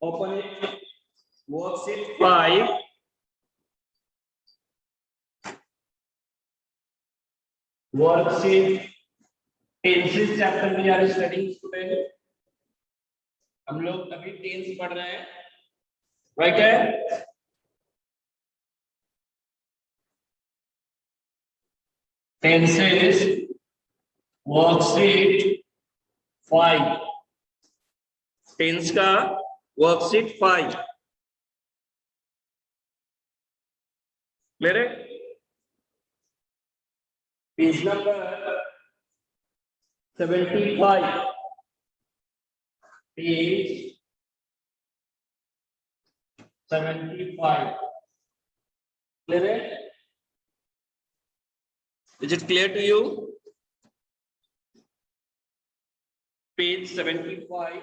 Open it. Worksheet 5. Worksheet tenses chapter में यार studying student, हम लोग अभी टेंस पढ़ रहे हैं, राइट है। टेंसेस वर्कशीट 5, टेंस का वर्कशीट 5 मेरे पेज नंबर 75, पेज 75 clear है? Is it clear to you? Page 75.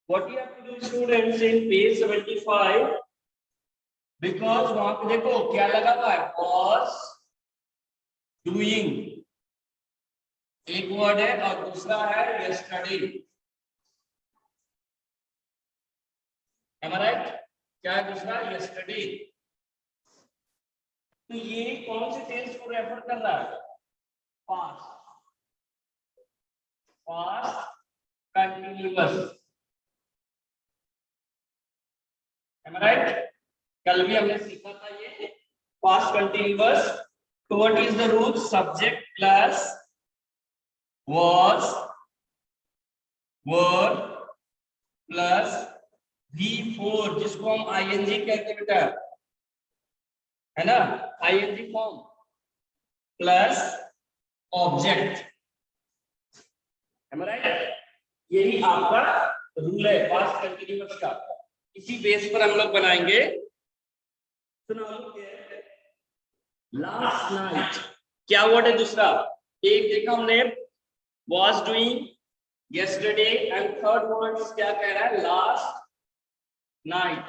What you have to do, students, in page 75, because वहां पे देखो क्या लगा हुआ है, was doing एक वर्ड है और दूसरा है yesterday, am I right? क्या है दूसरा? yesterday। तो ये कौन से टेंस को रेफर कर रहा है? Past, past continuous, am I right? कल भी हमने सीखा था ये पास्ट कंटिन्यूअस। तो what is the rule? Subject plus was, were plus V4, जिसको हम ING कहते हैं बेटा, है ना, ING form plus object, am I right? यही आपका रूल है पास्ट कंटिन्यूअस का। इसी बेस पर हम लोग बनाएंगे। लास्ट नाइट क्या वर्ड है दूसरा? एक देखा हमने was doing, yesterday, and third word क्या कह रहा है? Last night.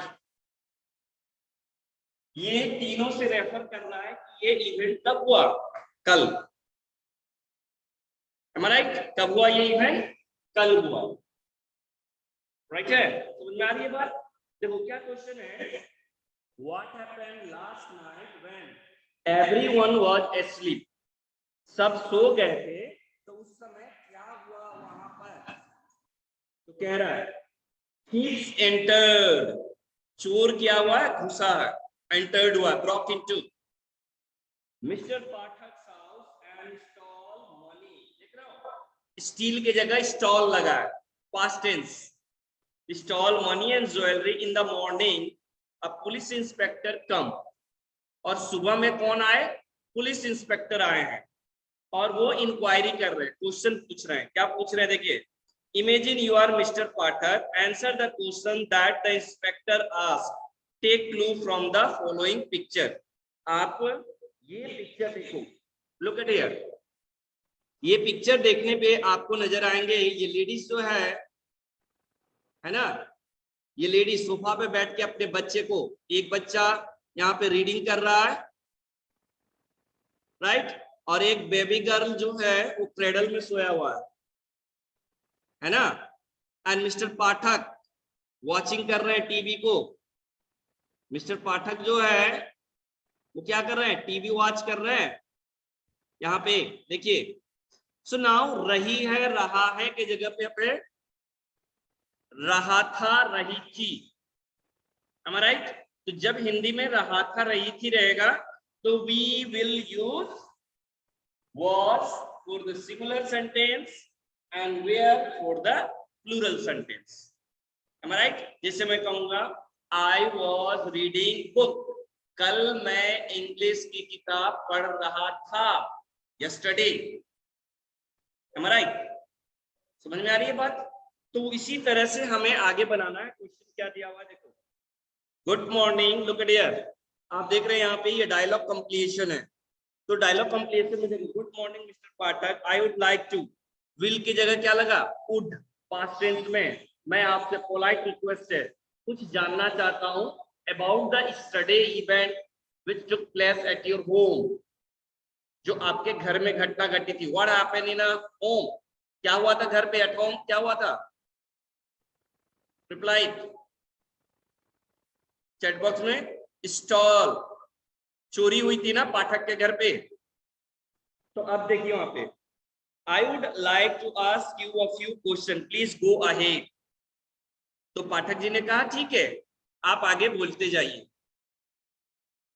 ये तीनों से रेफर करना है कि ये इवेंट कब हुआ? कल, am I right? कब हुआ ये इवेंट? कल हुआ, राइट है? समझ में आ रही है बात? देखो क्या क्वेश्चन है, what happened last night when everyone was asleep? सब सो गए थे तो उस समय क्या हुआ वहां पर? तो कह रहा है thieves entered, चोर क्या हुआ है? घुसा है, entered हुआ, broke into Mr. Pathak's house and stole money। देख रहे हो, स्टील की जगह स्टॉल लगा है, past tense, stole money and jewelry in the morning a police inspector come, और सुबह में कौन आए? पुलिस इंस्पेक्टर आए हैं और वो इंक्वायरी कर रहे हैं, क्वेश्चन पूछ रहे हैं। क्या पूछ रहे हैं? देखिए, imagine you are mister Pathak, answer the question that the inspector asked, take clue from the following picture. आप ये पिक्चर देखो, लुक एट हियर। ये पिक्चर देखने पे आपको नजर आएंगे ये लेडीज जो है ना, ये लेडी सोफा पे बैठ के अपने बच्चे को, एक बच्चा यहाँ पे रीडिंग कर रहा है, राइट, और एक बेबी गर्ल जो है वो क्रेडल में सोया हुआ है ना, एंड मिस्टर पाठक वॉचिंग कर रहे हैं टीवी को। मिस्टर पाठक जो है वो क्या कर रहे हैं? टीवी वॉच कर रहे हैं। यहाँ पे देखिए, सो नाउ रही है रहा है की जगह पे रहा था रही थी, am I right? तो जब हिंदी में रहा था रही थी रहेगा तो we will use was for the singular sentence and were for the plural sentence, am I right? जैसे मैं कहूंगा I was reading book, कल मैं इंग्लिश की किताब पढ़ रहा था, yesterday, am I right? समझ में आ रही है बात? तो इसी तरह से हमें आगे बनाना है। क्वेश्चन क्या दिया हुआ है देखो, good morning, look at here. आप देख रहे हैं यहाँ पे ये डायलॉग कंप्लीशन है, तो डायलॉग कंप्लीशन में देखो, good morning mister Pathak, I would like to, will की जगह क्या लगा? वुड, पास्ट टेंस में। मैं आपसे पोलाइट रिक्वेस्ट है, कुछ जानना चाहता हूँ about the yesterday event which took place at your home, जो आपके घर में घटना घटी थी। What happened in a home? क्या हुआ था घर पे एट होम, क्या हुआ था? रिप्लाई चैट बॉक्स में, स्टॉल, चोरी हुई थी ना पाठक के घर पे। तो अब देखिए वहां पे, I would like to ask you a few question, please go ahead. तो पाठक जी ने कहा ठीक है, आप आगे बोलते जाइए।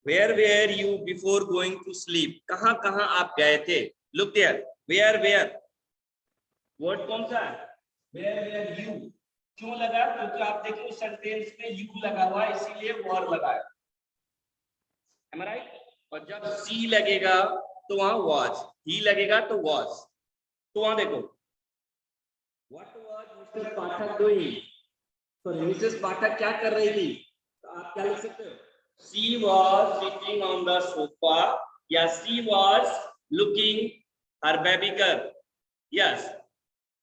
Where where you before going to sleep, कहां कहां आप गए थे? लुक देयर, वेयर वर्ड कौन सा है? Where you. क्यों लगा? क्योंकि आप देखो सेंटेंस में यू लगा हुआ है, इसीलिए वर लगा है। Am I right? और जब सी लगेगा तो वहां was, ही लगेगा तो was। तो वहां देखो, what was Mr. Pathak doing? तो मिसेस पाठक क्या कर रही थी? तो आप क्या लिख सकते हो? She was sitting on the sofa, या she was looking her baby girl. Yes,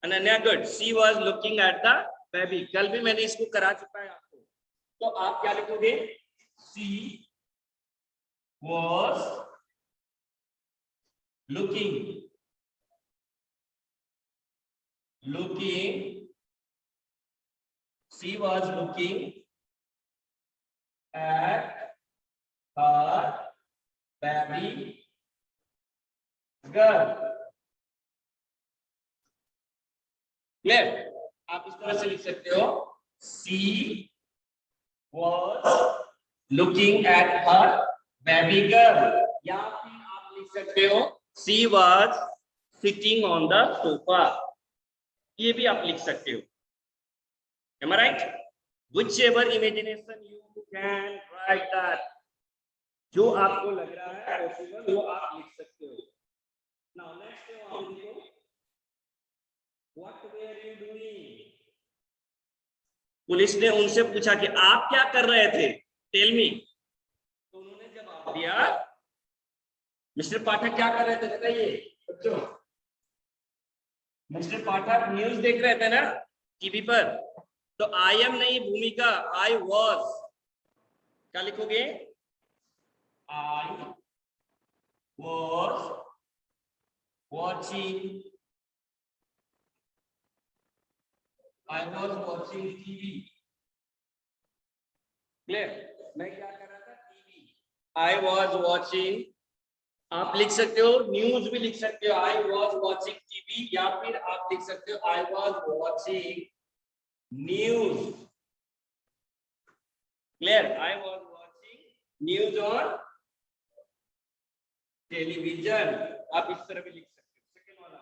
Ananya good, she was looking at the baby। कल भी मैंने इसको करा चुका है आपको। तो आप क्या लिखोगे? She was looking she was looking at her baby girl। Clear? आप इस तरह से लिख सकते हो, she was looking at her baby girl, या फिर आप लिख सकते हो she was sitting on the sofa। ये भी आप लिख सकते हो। Am I right? Whichever imagination you can write that, जो आपको लग रहा है पॉसिबल वो आप लिख सकते हो। Now next वहां देखो, what were you doing? Police ने उनसे पूछा कि आप क्या कर रहे थे? Tell me. तो उन्होंने जवाब दिया, मिस्टर पाठक क्या कर रहे थे बताइए बच्चों? मिस्टर पाठक न्यूज देख रहे थे ना टीवी पर। तो आई एम नहीं भूमिका, आई वॉज। क्या लिखोगे? I was watching, I was watching TV. Clear? मैं क्या कर रहा था? टीवी। आई वॉज वॉचिंग, आप लिख सकते हो न्यूज भी लिख सकते हो, आई वॉज वॉचिंग टीवी, या फिर आप लिख सकते हो I was watching news. Clear? I was watching news on television. आप इस तरह भी लिख सकते हो, सेकेंड वाला।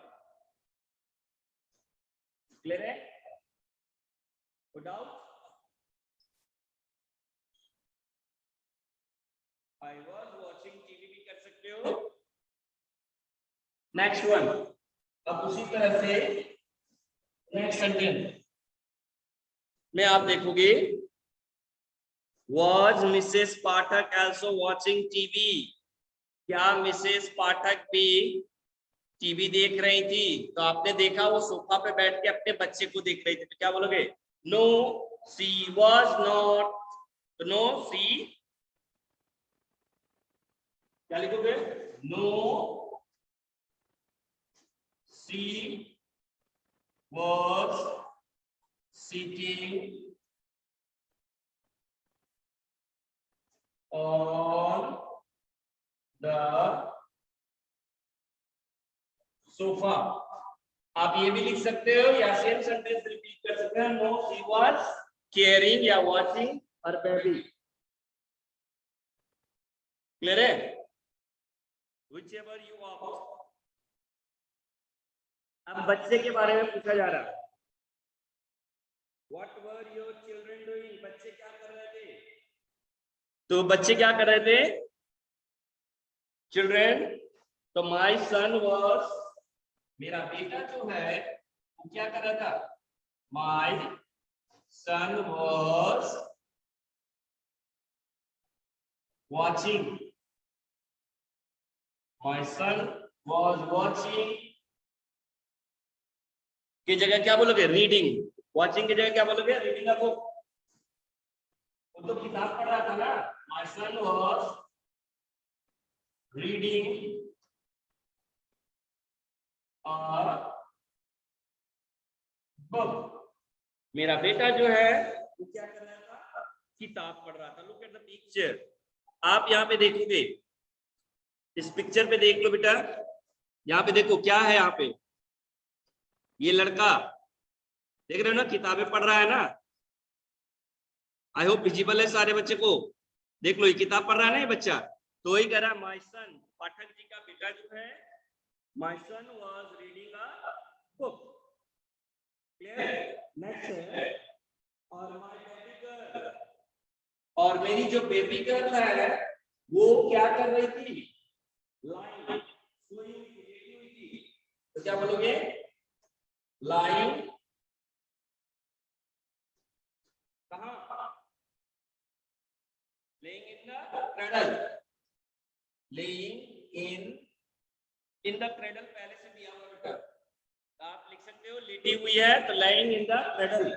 क्लियर है? Doubt? I was watching TV भी कर सकते हो। नेक्स्ट वन, अब उसी तरह से नेक्स्ट सेंटेंस में आप देखोगे, Was Mrs Pathak also watching TV? क्या मिसेस पाठक भी टीवी देख रही थी? तो आपने देखा वो सोफा पे बैठ के अपने बच्चे को देख रही थी, तो क्या बोलोगे? No she was not। तो नो शी, क्या लिखोगे? No she was sitting on the sofa। आप ये भी लिख सकते हो या सेम सेंटेंस रिपीट कर सकते हो, नो शी वाज केयरिंग या वाचिंग हर बेबी। क्लियर है? Whichever you opt. अब बच्चे के बारे में पूछा जा रहा है, what were your children doing? बच्चे क्या कर रहे थे? तो बच्चे क्या कर रहे थे? चिल्ड्रन। तो माय सन वाज, मेरा बेटा जो है वो क्या कर रहा था? My son was watching, my son was watching की जगह क्या बोलोगे? रीडिंग। वॉचिंग की जगह क्या बोलोगे? Reading a book. वो तो किताब पढ़ रहा था ना। my son was reading a book. मेरा बेटा जो है वो क्या कर रहा था, किताब पढ़ रहा था। लुक एट द पिक्चर, आप यहाँ पे देखोगे, इस पिक्चर पे देख लो बेटा, यहाँ पे देखो क्या है, यहाँ पे ये लड़का देख रहे हो ना, किताबें पढ़ रहा है ना। आई होप विजिबल है सारे बच्चे को। देख लो ये किताब पढ़ रहा है ना ये बच्चा, तो वही कह रहा है माय सन, पाठक जी का बेटा जो है, my son was reading a book. Clear? Next है, और माय बेबी गर्ल, और मेरी जो बेबी गर्ल है वो क्या कर रही थी, लाइन, सोई हुई थी, लेटी हुई थी। तो क्या बोलोगे, लाइन कहाँ, laying in the cradle, laying in the cradle पहले से दिया हुआ बेटा, तो आप लिख सकते हो लेटी हुई है तो laying in the cradle।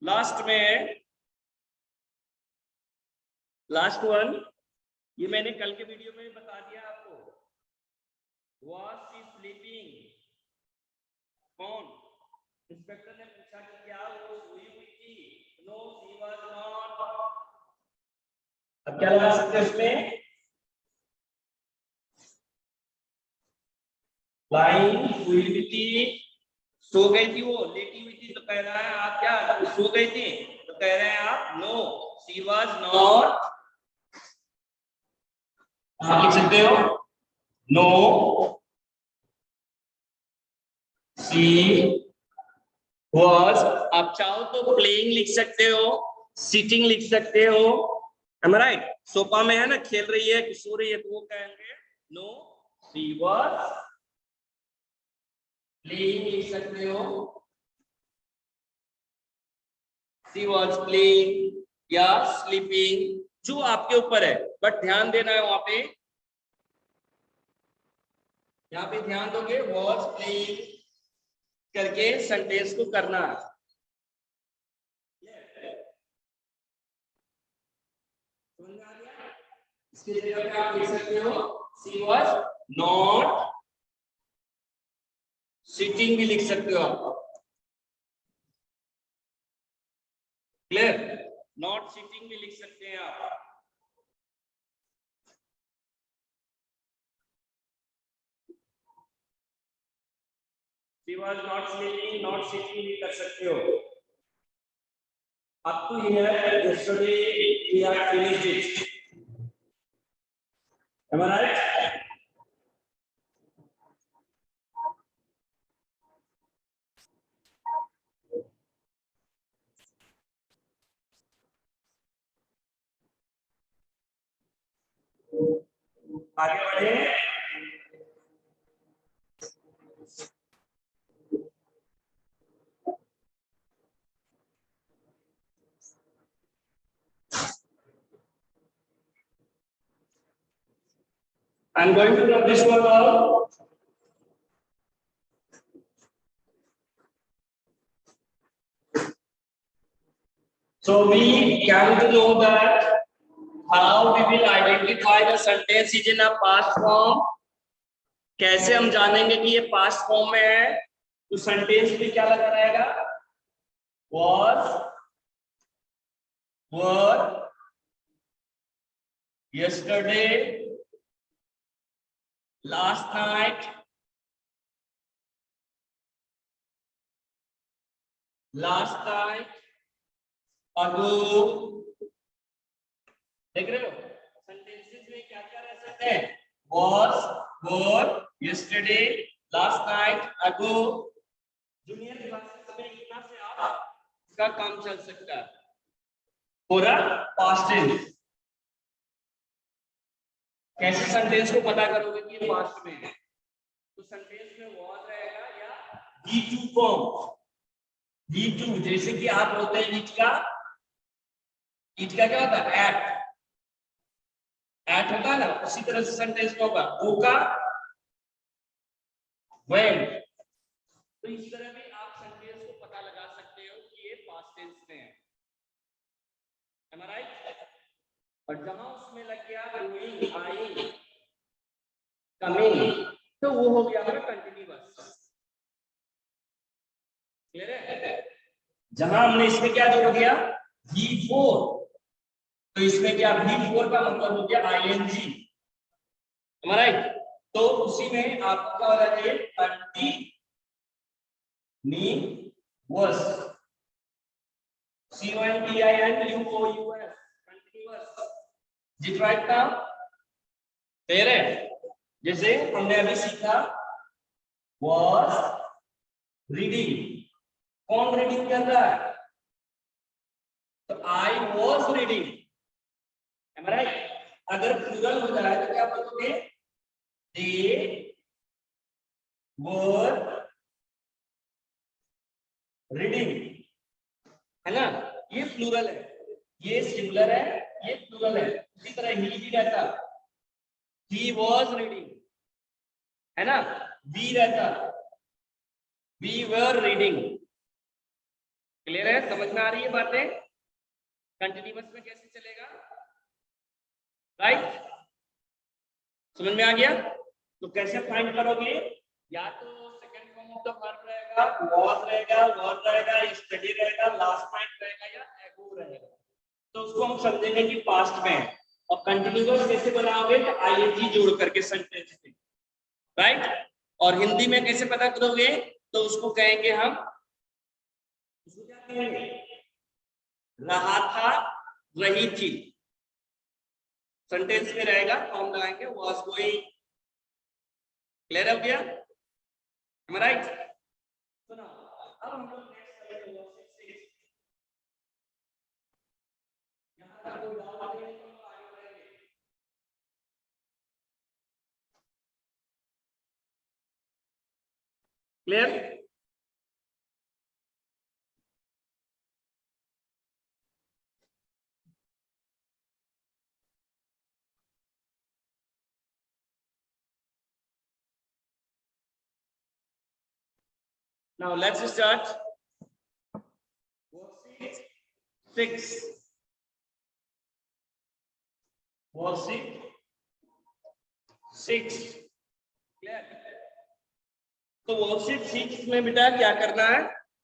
Last में लास्ट वन, ये मैंने कल के वीडियो में बता दिया आपको, was she sleeping, कौन, इंस्पेक्टर ने पूछा कि क्या वो सोई हुई थी, नो शी वाज नॉट। अब क्या लगा सकते हैं इसमें, लाइन, सोई हुई थी, सो गई थी वो, लेटी हुई थी तो कह रहा है आप क्या, तो सो गई थी तो कह रहे हैं आप नो शी वाज नॉट। आप लिख सकते हो नो शी वाज। आप चाहो तो प्लेइंग लिख सकते हो, सिटिंग लिख सकते हो, एम आई राइट। सोफा में है ना, खेल रही है कि सो रही है, तो वो कहेंगे नो शी वाज प्लेइंग लिख सकते हो, शी वाज प्लेइंग या स्लीपिंग, जो आपके ऊपर है। बट ध्यान देना है वहां पे, यहाँ पे ध्यान दोगे वॉज प्लेइंग करके सेंटेंस को करना है। इसके जगह पे आप लिख सकते हो शी वाज नॉट सिटिंग, भी लिख सकते हो आप। क्लियर? नॉट सिटिंग भी लिख सकते हैं आप। She was not sleeping, not sitting भी कर सकते हो। Up to here, yesterday we have finished it. Am I right? आगे बढ़े। I'm going to rub this one off. So we came to know that how we will identify the sentence is in a past form. कैसे हम जानेंगे कि ये past form में है, तो सेंटेंस में क्या लगा रहेगा, was, were, yesterday, last night, ago। देख रहे हो सेंटेंसेस में क्या क्या रह सकते हैं, was, were, yesterday, last night, ago। Junior classes में इतना से आप इसका काम चल सकता है, पूरा पास्ट टेंस। कैसे सेंटेंस को पता करोगे कि ये पास्ट में है, तो सेंटेंस में was रहेगा या V2 फॉर्म। V2 जैसे कि आप बोलते हैं ईट का क्या होता है, एट होता है ना, उसी तरह से सेंटेंस में होगा वो का when। तो इस तरह भी आप सेंटेंस को पता लगा सकते हो कि ये पास्ट टेंस में है, am I right? और जहां उसमें लग गया गोइंग, आइंग, कमिंग, तो वो हो गया हमारा कंटिन्यूअस। क्लियर है? जहां हमने इसमें क्या जोड़ दिया V4, तो इसमें क्या V4 का मतलब हो गया ING, राइट? तो उसी में आपको क्या होना चाहिए कंटिन्यूअस, CONTINUOUS, कंटिन्यूअस। जी राइट ना? क्लियर है? जैसे हमने अभी सीखा was रीडिंग, कौन रीडिंग कर रहा है? तो I was reading, am I right? अगर प्लूरल हो जाए तो क्या बोलोगे? They were reading, है ना? ये प्लूरल है, ये सिंगुलर है, ये प्लूरल है। इसी तरह ही भी रहता, he was reading, है ना? we रहता, we were reading। क्लियर है? समझ में आ रही है बातें? कंटिन्यूअस में कैसे चलेगा? राइट? समझ में आ गया? तो कैसे फाइंड करोगे? या तो second form of the verb रहेगा, was रहेगा, were रहेगा, स्टडी रहेगा, लास्ट पॉइंट रहेगा या एगो रहेगा। तो उसको हम समझेंगे कि पास्ट में है। और कंटिन्यूअस कैसे बनाओगे? तो आईएनजी जोड़ करके सेंटेंस में, राइट? और हिंदी में कैसे पता करोगे? तो उसको कहेंगे हम, उसको क्या कहेंगे? रहा था, रही थी। सेंटेंस में रहेगा तो हम लगाएंगे was going। क्लियर हो गया? Am I right? सुनो, अब हम लोग नेक्स्ट करेंगे वर्कशीट 6। यहां तक कोई डाउट है तो हम आगे बढ़ेंगे। Clear? Now let's start worksheet 6. Worksheet 6। Clear? तो वर्कशीट 6 में बेटा क्या करना है?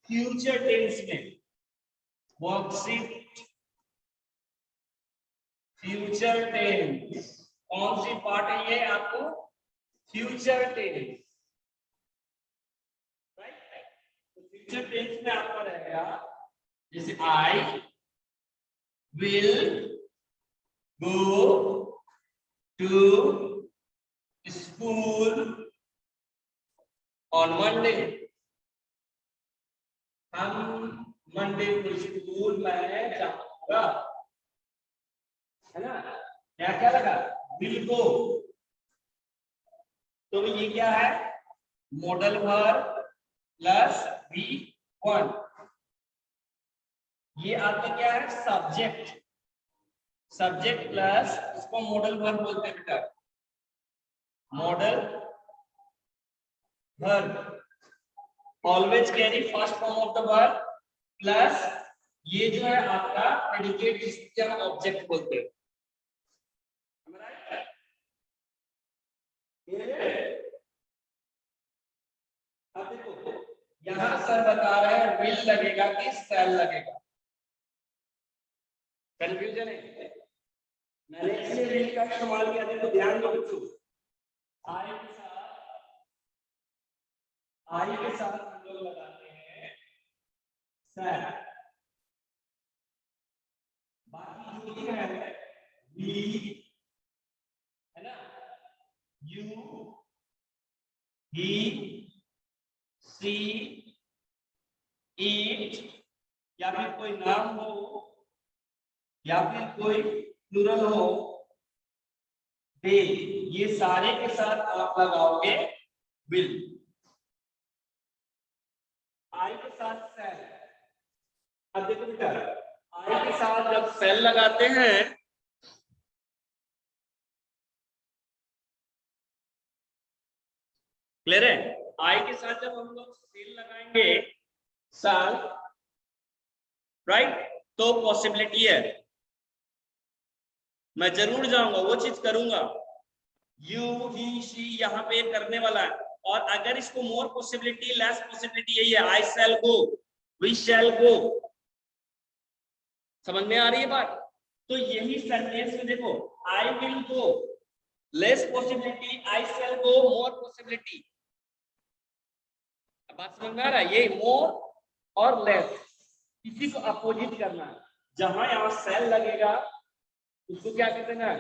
फ्यूचर टेंस में। वर्कशीट फ्यूचर टेंस कौन सी पार्ट है ये? आपको फ्यूचर टेंस, राइट? तो फ्यूचर टेंस में आपका रहेगा जैसे I will go to school on Monday. हम मंडे को स्कूल में जाऊंगा, है ना? क्या क्या लगा? Will go. तो ये क्या है? Modal verb plus V1। ये आपका क्या है? सब्जेक्ट। सब्जेक्ट प्लस इसको मॉडल वर्ब बोलते हैं बेटा, modal verb. Always carry first form of the verb plus ये जो है आपका प्रेडिकेट, इसको हम ऑब्जेक्ट बोलते हैं। अब देखो यहां सर बता रहे हैं विल लगेगा कि शैल लगेगा। कंफ्यूजन है? मैंने इसलिए विल का इस्तेमाल किया, देखो ध्यान दो बच्चों। आई के साथ हम लोग लगाते हैं शैल, बाकी जो भी है वी, है ना, यू, ही, सी, इट, या फिर कोई नाम हो या फिर कोई प्लूरल हो, दे, ये सारे के साथ आप लगाओगे विल। आई के साथ सेल। अब देखो बेटा, आई के साथ जब सेल लगाते हैं क्लियर है? आई के साथ जब हम लोग सेल लगाएंगे साल, राइट, तो पॉसिबिलिटी है मैं जरूर जाऊंगा, वो चीज करूंगा, यू ही शी यहाँ पे करने वाला है। और अगर इसको मोर पॉसिबिलिटी लेस पॉसिबिलिटी यही है, I shall go, we shall गो। समझ में आ रही है बात? तो यही सेंटेंस में देखो, I will go less possibility, I shall go more possibility. बात समझ में आ रहा है? ये मोर और लेस इसी को अपोजिट करना है। जहां यहां सेल लगेगा उसको क्या कर देना है,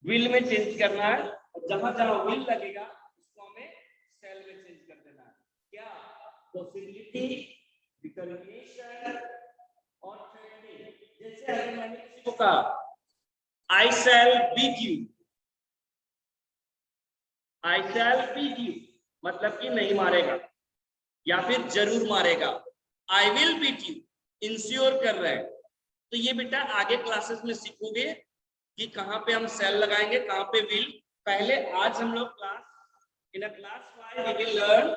विल में चेंज करना है। और जहां जहां विल लगेगा उसको हमें सेल में चेंज कर देना है। क्या? पॉसिबिलिटी, डिटरमिनेशन और थ्रेटनिंग। जैसे अगर मैंने किसी को कहा I shall beat you, I shall beat you मतलब कि नहीं मारेगा या फिर जरूर मारेगा। I will beat you ensure कर रहे हैं। तो ये बेटा आगे क्लासेस में सीखोगे कि कहां पे हम सेल लगाएंगे, कहां पे विल। पहले आज हम लोग in class 5 we will learn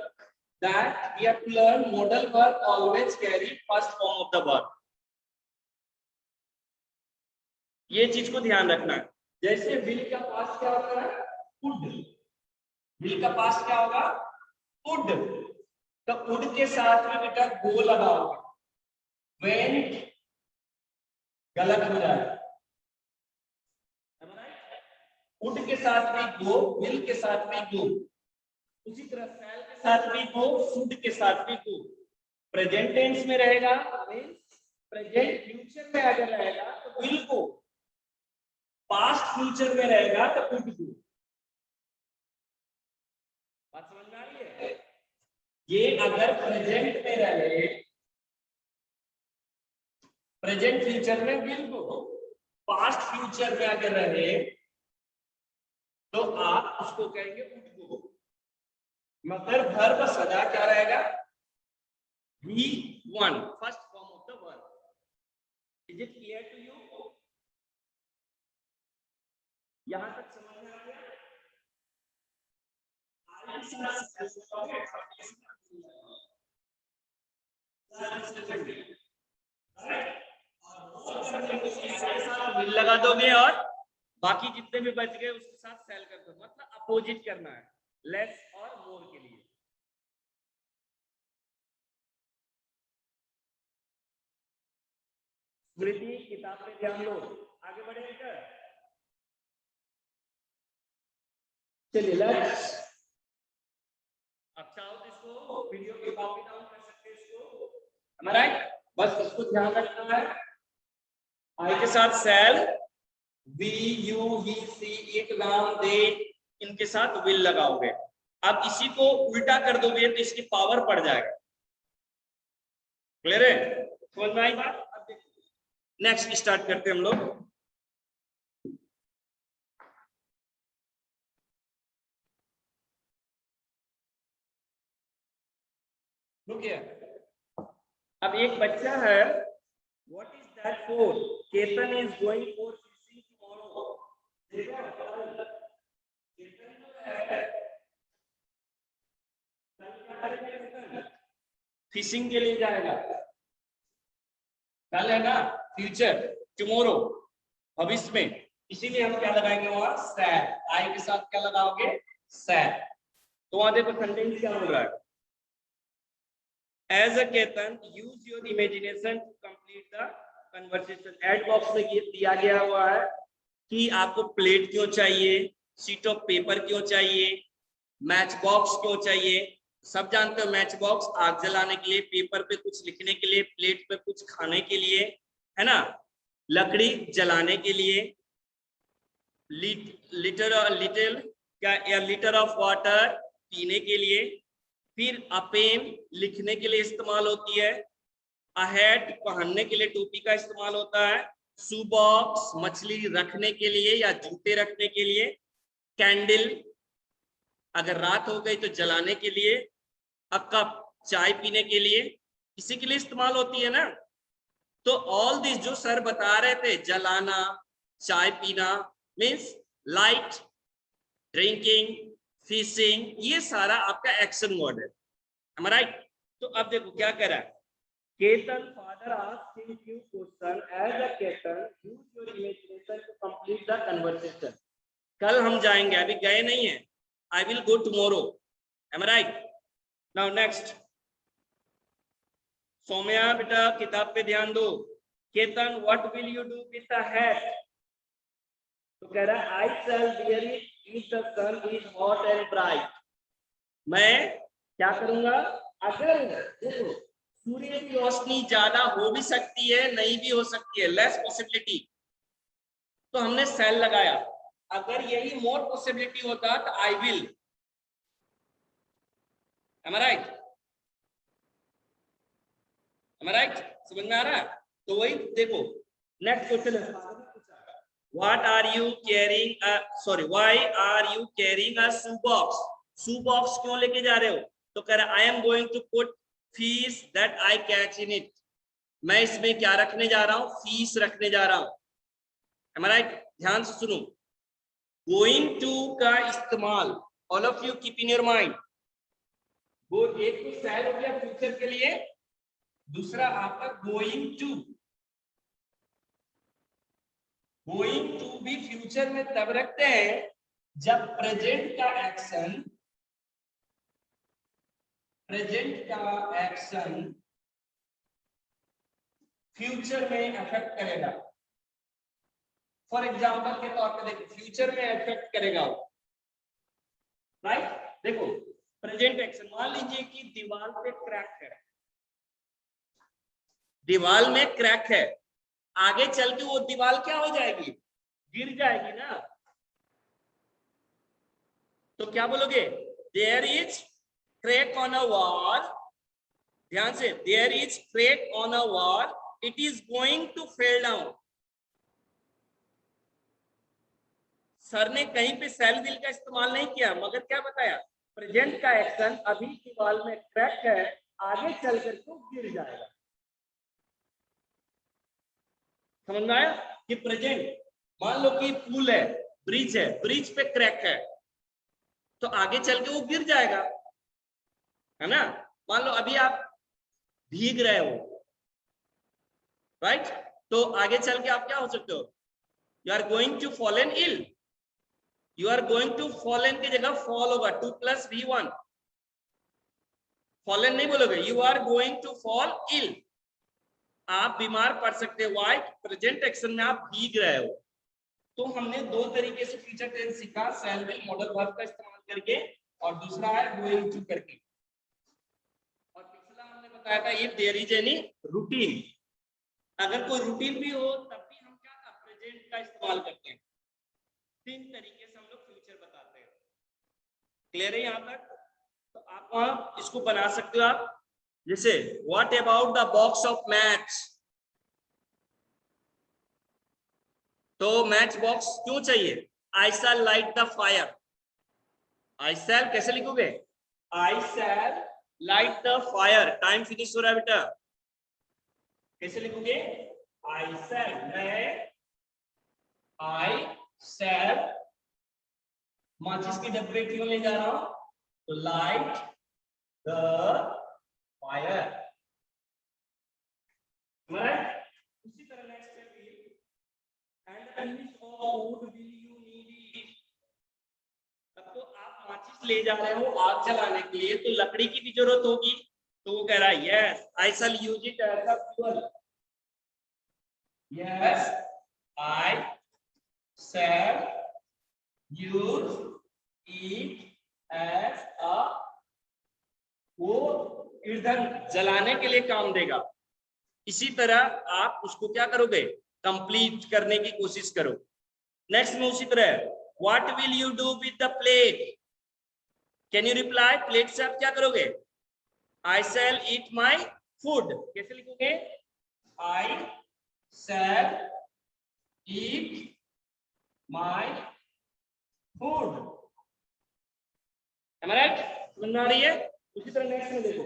that we have to learn modal verb always carry first form of the verb। ये चीज को ध्यान रखना है। जैसे विल का पास्ट क्या होता है, वुड। विल का पास्ट क्या होगा, वुड। तो वुड के साथ में बेटा गो लगाओगे, वेंट गलत हो जाएगा। वुड के साथ भी गो, विल के साथ भी गो। उसी तरह शैल के साथ भी गो, शुड के साथ भी गो। प्रेजेंट टेंस में रहेगा मींस प्रेजेंट, फ्यूचर में अगर रहेगा तो विल गो, पास्ट फ्यूचर में रहेगा तो वुड गो। बात समझ में आ रही है? ये अगर प्रेजेंट में रहे, प्रेजेंट फ्यूचर में विल गो, पास्ट फ्यूचर में अगर रहे तो आप उसको कहेंगे वुड गो। मगर वर्ब सदा क्या रहेगा, V1 first form of the verb. Is it clear to you? यहां तक समझ में आ गया? विल लगा दोगे और बाकी जितने भी बच गए उसके साथ सेल कर दो, मतलब अपोजिट करना है लेस और मोर के लिए। स्मृति किताब पे ध्यान दो, आगे बढ़े क्या? चलिए लेट्स, अब चाहो इसको वीडियो की कॉपी डाउन कर सकते हैं इसको, राइट? बस इसको ध्यान रखना है, आई के साथ सेल, वी यू ही सी इट नाम दे इनके साथ विल लगाओगे। अब इसी को उल्टा कर दोगे तो इसकी पावर बढ़ जाएगा। क्लियर है? समझ में आई बात? अब देखो नेक्स्ट स्टार्ट करते हैं हम लोग। रुकिए, अब एक बच्चा है, what is that for? Ketan is going for fishing tomorrow. Fishing के लिए जाएगा, कल है ना, फ्यूचर, टुमारो भविष्य में, इसीलिए हम क्या लगाएंगे वहां, सैड। आई के साथ क्या लगाओगे, सैड। तो वहां देखो सेंटेंस क्या हो रहा है, as a Ketan use your imagination to complete the conversation. Ad box में ये दिया गया हुआ है कि आपको प्लेट क्यों चाहिए, शीट ऑफ पेपर क्यों चाहिए, मैच बॉक्स क्यों चाहिए। सब जानते हो मैच बॉक्स आग जलाने के लिए, पेपर पे कुछ लिखने के लिए, प्लेट पे कुछ खाने के लिए, है ना, लकड़ी जलाने के लिए, लिटिल क्या लीटर ऑफ वाटर पीने के लिए, फिर अ पेन लिखने के लिए इस्तेमाल होती है, अ हैट पहनने के लिए टोपी का इस्तेमाल होता है, शू बॉक्स मछली रखने के लिए या जूते रखने के लिए, कैंडल अगर रात हो गई तो जलाने के लिए, अ कप चाय पीने के लिए, इसी के लिए इस्तेमाल होती है ना। तो ऑल दिस जो सर बता रहे थे, जलाना, चाय पीना मीन्स लाइट, ड्रिंकिंग, फिशिंग, ये सारा आपका एक्शन वर्ड है, am I right? तो अब देखो क्या कह रहा है, Ketan father asked him few question, as a Ketan use your imagination to complete the conversation। कल हम जाएंगे, अभी गए नहीं है। I will go tomorrow, am I right? Now next, Saumya बेटा किताब पे ध्यान दो। Ketan, what will you do with the hat? तो कह रहा है I shall wear it if the sun is hot and bright. मैं क्या करूंगा? अगर देखो सूर्य की रोशनी ज्यादा हो भी सकती है, नहीं भी हो सकती है, लेस पॉसिबिलिटी, तो हमने सेल लगाया। अगर यही मोर पॉसिबिलिटी होता तो I will, am I right? Am I right? समझ में आ रहा है? तो वही देखो, नेक्स्ट क्वेश्चन है, what are you carrying sorry why are you carrying a shoe box? Shoe box क्यों लेके जा रहे हो? तो कह रहा I am going to put fish that I catch in it. मैं इसमें क्या रखने जा रहा हूं? फिश रखने जा रहा हूं, एम आई राइट? ध्यान से सुनो, गोइंग टू का इस्तेमाल all of you keep in your mind. वो एक तो सेल हो गया फ्यूचर के लिए, दूसरा आपका गोइंग टू। गोइंग टू भी फ्यूचर में तब रखते हैं जब प्रेजेंट का एक्शन फ्यूचर में अफेक्ट करेगा। फॉर एग्जांपल के तौर पे देखो, फ्यूचर में अफेक्ट करेगा वो, राइट? देखो प्रेजेंट एक्शन, मान लीजिए कि दीवार पे क्रैक है, दीवार में क्रैक है, आगे चल के वो दीवार क्या हो जाएगी? गिर जाएगी ना। तो क्या बोलोगे? There is crack on a wall, ध्यान से, there is crack on a wall, it is going to fell down. Sir ने कहीं पे सेल विल का इस्तेमाल नहीं किया, मगर क्या बताया? प्रेजेंट का एक्शन, अभी दीवार में क्रैक है, आगे चल कर तो गिर जाएगा। समझ में आया? कि प्रेजेंट, मान लो कि पुल है, ब्रिज है, ब्रिज पे क्रैक है, तो आगे चल के वो गिर जाएगा, है ना? मान लो अभी आप भीग रहे हो, राइट? तो आगे चल के आप क्या हो सकते हो? You are going to fall an ill, you are going to fallen की जगह फॉल होगा, 2 + v1, फॉलन नहीं बोलोगे, you are going to fall ill, आप बीमार पड़ सकते हो। व्हाई? प्रेजेंट एक्शन में आप भीग रहे हो। तो हमने दो तरीके से फ्यूचर टेंस सीखा, शैल विल मॉडल वर्ब का इस्तेमाल करके, और दूसरा है गोइंग टू करके। और पिछला हमने बताया था if there is any routine, अगर कोई रूटीन भी हो तब भी हम क्या था? प्रेजेंट का इस्तेमाल करते हैं। 3 तरीके से हम लोग फ्यूचर बताते हैं। क्लियर है यहां तक? तो आप वहां इसको बना सकते हो आप, जैसे what about the box of match? तो मैच बॉक्स क्यों चाहिए? I shall light the fire. I shall कैसे लिखोगे? I shall light the fire. Time finish हो रहा है बेटा, कैसे लिखोगे? आई शैल, मैं आई शैल माचिस के डब्बे क्यों ले जा रहा हूं? तो लाइट द फायर, राइट? उसी तरह नेक्स्ट है and which of wood will you need it? तब तो आप माचिस ले जा रहे हो आग जलाने के लिए, तो लकड़ी की भी जरूरत होगी। तो वो कह रहा है yes I shall use it as a fuel, yes I shall use it as a, वो ईंधन जलाने के लिए काम देगा। इसी तरह आप उसको क्या करोगे? कंप्लीट करने की कोशिश करो। नेक्स्ट में उसी तरह, what will you do with the plate? Can you reply? Plate से आप क्या करोगे? आई शैल ईट माई फूड, कैसे लिखोगे? I shell eat my food, समझ आ रही है? उसी तरह नेक्स्ट में देखो,